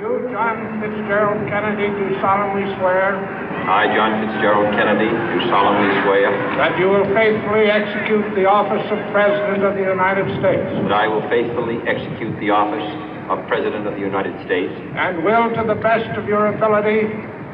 You, John Fitzgerald Kennedy, do solemnly swear. I, John Fitzgerald Kennedy, do solemnly swear. That you will faithfully execute the office of President of the United States. That I will faithfully execute the office of President of the United States. And will, to the best of your ability.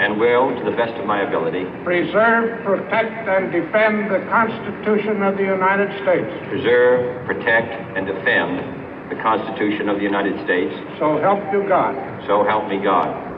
And will, to the best of my ability. Preserve, protect, and defend the Constitution of the United States. Preserve, protect, and defend the Constitution of the United States. So help you God. So help me God.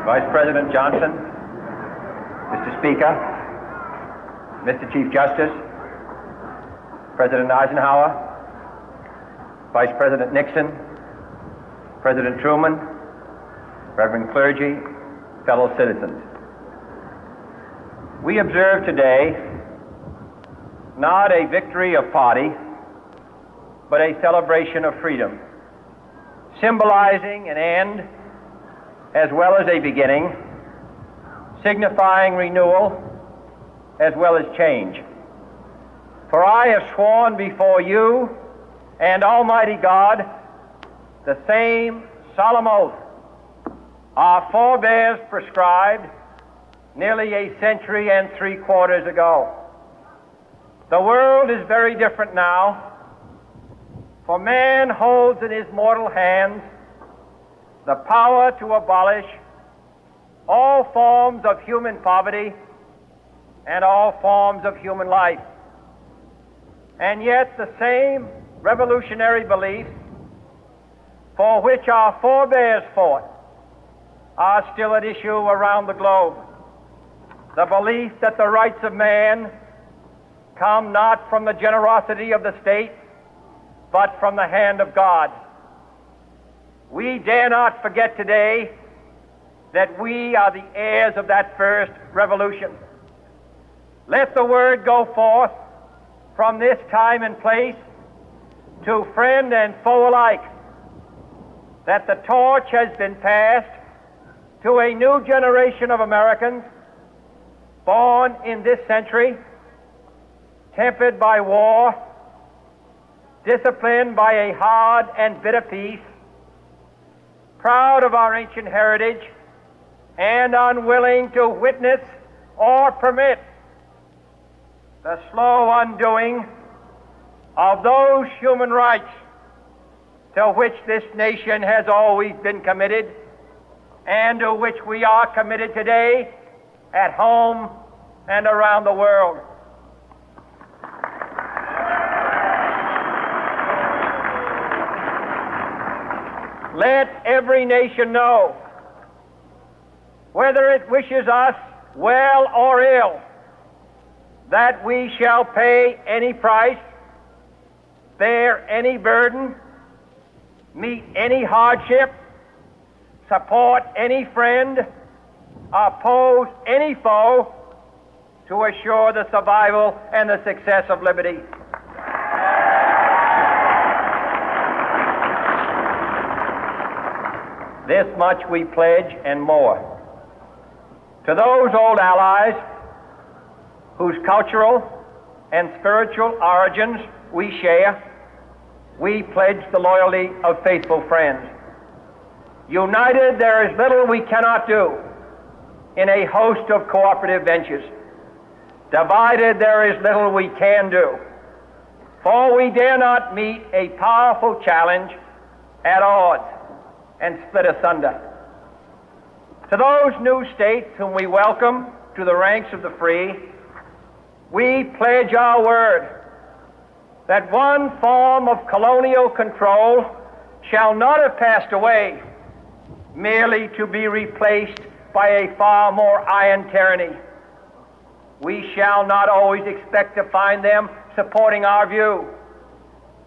Vice President Johnson, Mr. Speaker, Mr. Chief Justice, President Eisenhower, Vice President Nixon, President Truman, Reverend clergy, fellow citizens. We observe today not a victory of party, but a celebration of freedom, symbolizing an end as well as a beginning, signifying renewal as well as change. For I have sworn before you and Almighty God the same solemn oath our forebears prescribed nearly a century and 3/4 ago. The world is very different now, for man holds in his mortal hands the power to abolish all forms of human poverty and all forms of human life. And yet the same revolutionary beliefs for which our forebears fought are still at issue around the globe. The belief that the rights of man come not from the generosity of the state, but from the hand of God. We dare not forget today that we are the heirs of that first revolution. Let the word go forth from this time and place to friend and foe alike that the torch has been passed to a new generation of Americans born in this century, tempered by war, disciplined by a hard and bitter peace, proud of our ancient heritage, and unwilling to witness or permit the slow undoing of those human rights to which this nation has always been committed and to which we are committed today at home and around the world. Let every nation know, whether it wishes us well or ill, that we shall pay any price, bear any burden, meet any hardship, support any friend, oppose any foe to assure the survival and the success of liberty. This much we pledge and more. To those old allies whose cultural and spiritual origins we share, we pledge the loyalty of faithful friends. United, there is little we cannot do in a host of cooperative ventures. Divided, there is little we can do, for we dare not meet a powerful challenge at odds and split asunder. To those new states whom we welcome to the ranks of the free, we pledge our word that one form of colonial control shall not have passed away merely to be replaced by a far more iron tyranny. We shall not always expect to find them supporting our view,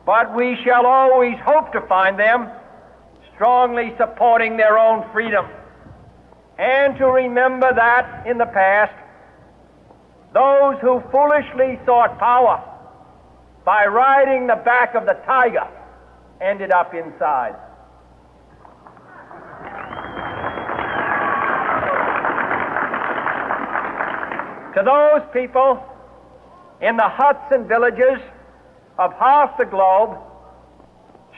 but we shall always hope to find them strongly supporting their own freedom, and to remember that in the past, those who foolishly sought power by riding the back of the tiger ended up inside. To those people in the huts and villages of half the globe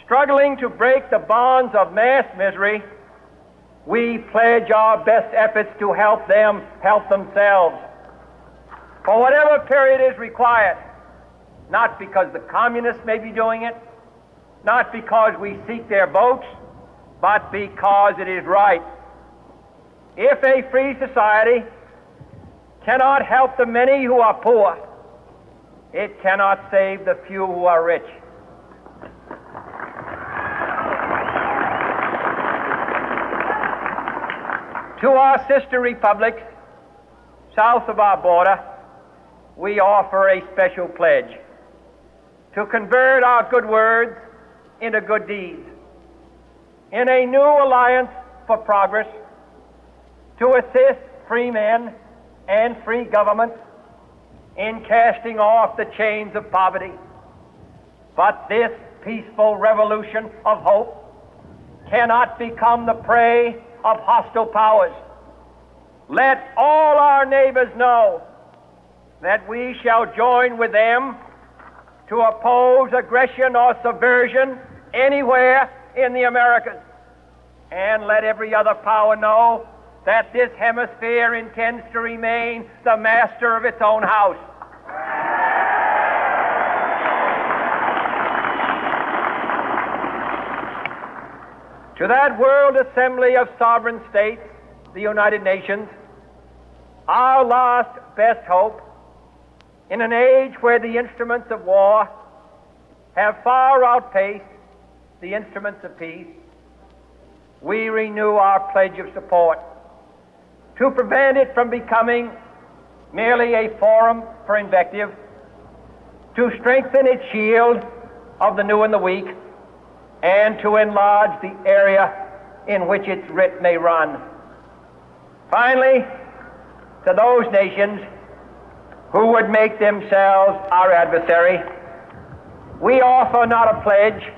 struggling to break the bonds of mass misery, we pledge our best efforts to help them help themselves for whatever period is required, not because the communists may be doing it, not because we seek their votes, but because it is right. If a free society cannot help the many who are poor, it cannot save the few who are rich. To our sister republics south of our border, we offer a special pledge to convert our good words into good deeds, in a new alliance for progress, to assist free men and free governments in casting off the chains of poverty. But this peaceful revolution of hope cannot become the prey of hostile powers. Let all our neighbors know that we shall join with them to oppose aggression or subversion anywhere in the Americas. And let every other power know that this hemisphere intends to remain the master of its own house. To that World Assembly of Sovereign States, the United Nations, our last best hope, in an age where the instruments of war have far outpaced the instruments of peace, we renew our pledge of support to prevent it from becoming merely a forum for invective, to strengthen its shield of the new and the weak, and to enlarge the area in which its writ may run. Finally, to those nations who would make themselves our adversary, we offer not a pledge,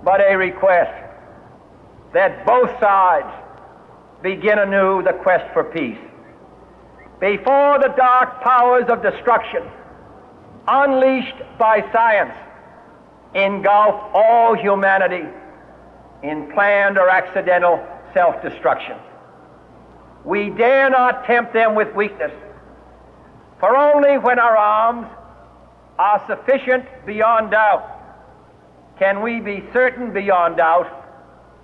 but a request that both sides begin anew the quest for peace. Before the dark powers of destruction, unleashed by science, engulf all humanity in planned or accidental self-destruction, we dare not tempt them with weakness, for only when our arms are sufficient beyond doubt can we be certain beyond doubt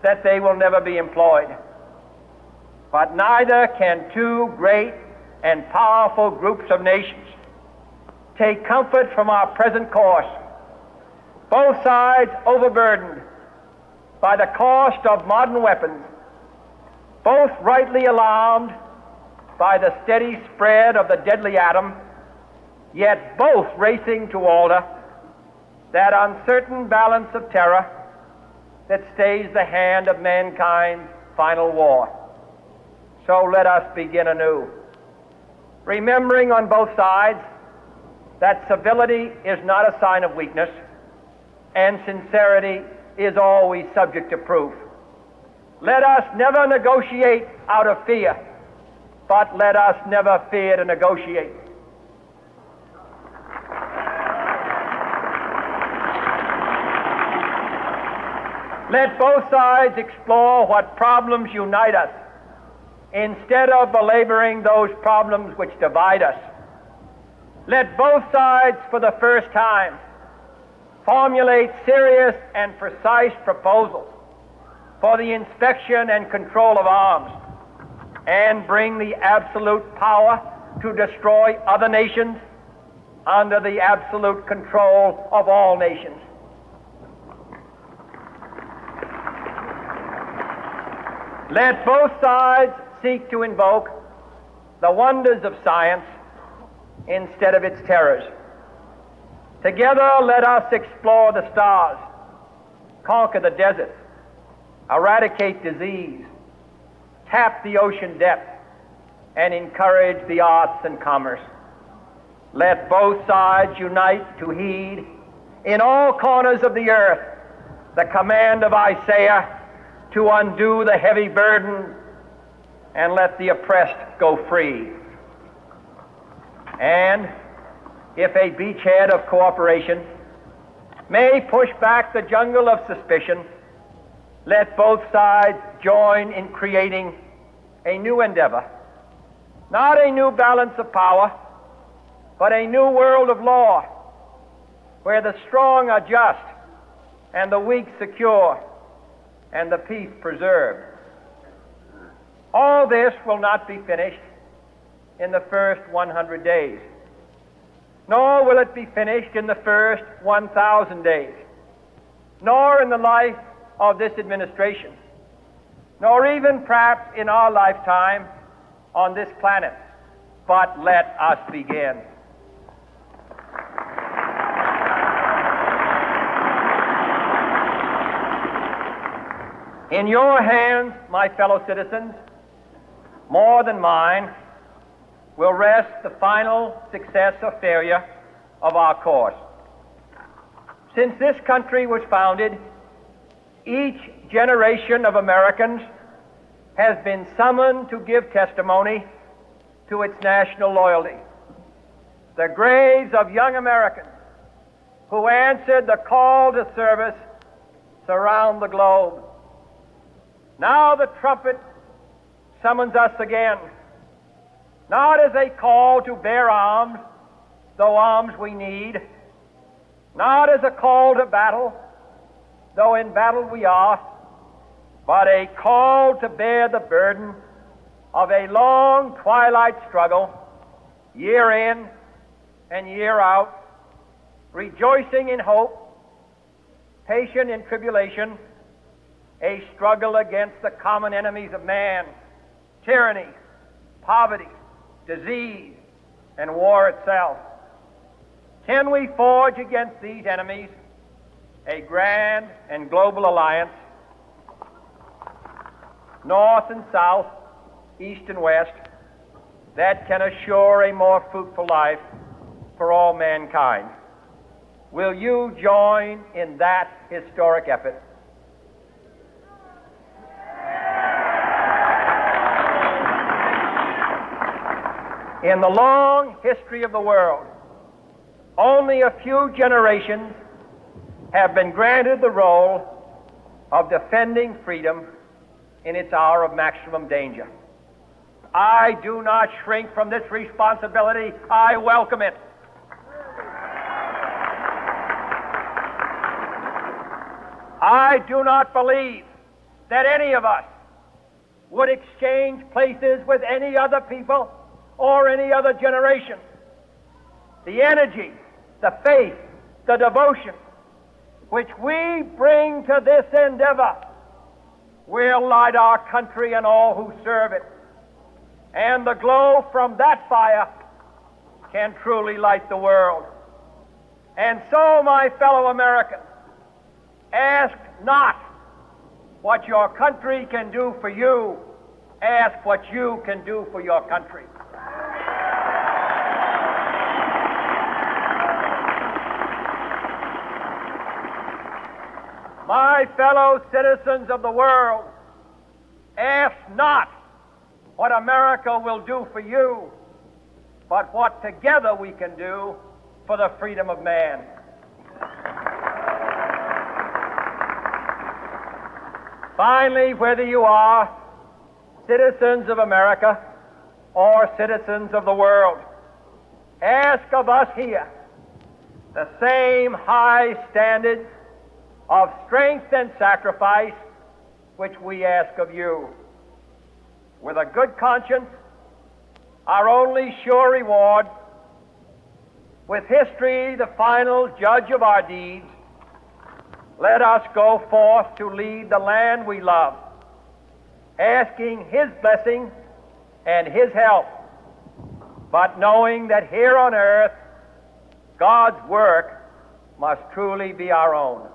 that they will never be employed. But neither can two great and powerful groups of nations take comfort from our present course, both sides overburdened by the cost of modern weapons, both rightly alarmed by the steady spread of the deadly atom, yet both racing to alter that uncertain balance of terror that stays the hand of mankind's final war. So let us begin anew, remembering on both sides that civility is not a sign of weakness, and sincerity is always subject to proof. Let us never negotiate out of fear, but let us never fear to negotiate. Let both sides explore what problems unite us, instead of belaboring those problems which divide us. Let both sides, for the first time, formulate serious and precise proposals for the inspection and control of arms, and bring the absolute power to destroy other nations under the absolute control of all nations. Let both sides seek to invoke the wonders of science instead of its terrors. Together, let us explore the stars, conquer the deserts, eradicate disease, tap the ocean depth, and encourage the arts and commerce. Let both sides unite to heed in all corners of the earth the command of Isaiah to undo the heavy burden and let the oppressed go free. And if a beachhead of cooperation may push back the jungle of suspicion, let both sides join in creating a new endeavor, not a new balance of power, but a new world of law, where the strong are just and the weak secure and the peace preserved. All this will not be finished in the first 100 days, nor will it be finished in the first 1,000 days, nor in the life of this administration, nor even perhaps in our lifetime on this planet. But let us begin. In your hands, my fellow citizens, more than mine, will rest the final success or failure of our course. Since this country was founded, each generation of Americans has been summoned to give testimony to its national loyalty. The graves of young Americans who answered the call to service surround the globe. Now the trumpet summons us again, not as a call to bear arms, though arms we need, not as a call to battle, though in battle we are, but a call to bear the burden of a long twilight struggle, year in and year out, rejoicing in hope, patient in tribulation, a struggle against the common enemies of man, tyranny, poverty, disease, and war itself. Can we forge against these enemies a grand and global alliance, north and south, east and west, that can assure a more fruitful life for all mankind? Will you join in that historic effort? In the long history of the world, only a few generations have been granted the role of defending freedom in its hour of maximum danger. I do not shrink from this responsibility. I welcome it. I do not believe that any of us would exchange places with any other people or any other generation. The energy, the faith, the devotion which we bring to this endeavor will light our country and all who serve it. And the glow from that fire can truly light the world. And so, my fellow Americans, ask not what your country can do for you. Ask what you can do for your country. My fellow citizens of the world, ask not what America will do for you, but what together we can do for the freedom of man. Finally, whether you are citizens of America or citizens of the world, ask of us here the same high standards of strength and sacrifice which we ask of you. With a good conscience, our only sure reward, with history the final judge of our deeds, let us go forth to lead the land we love, asking His blessing and His help, but knowing that here on earth, God's work must truly be our own.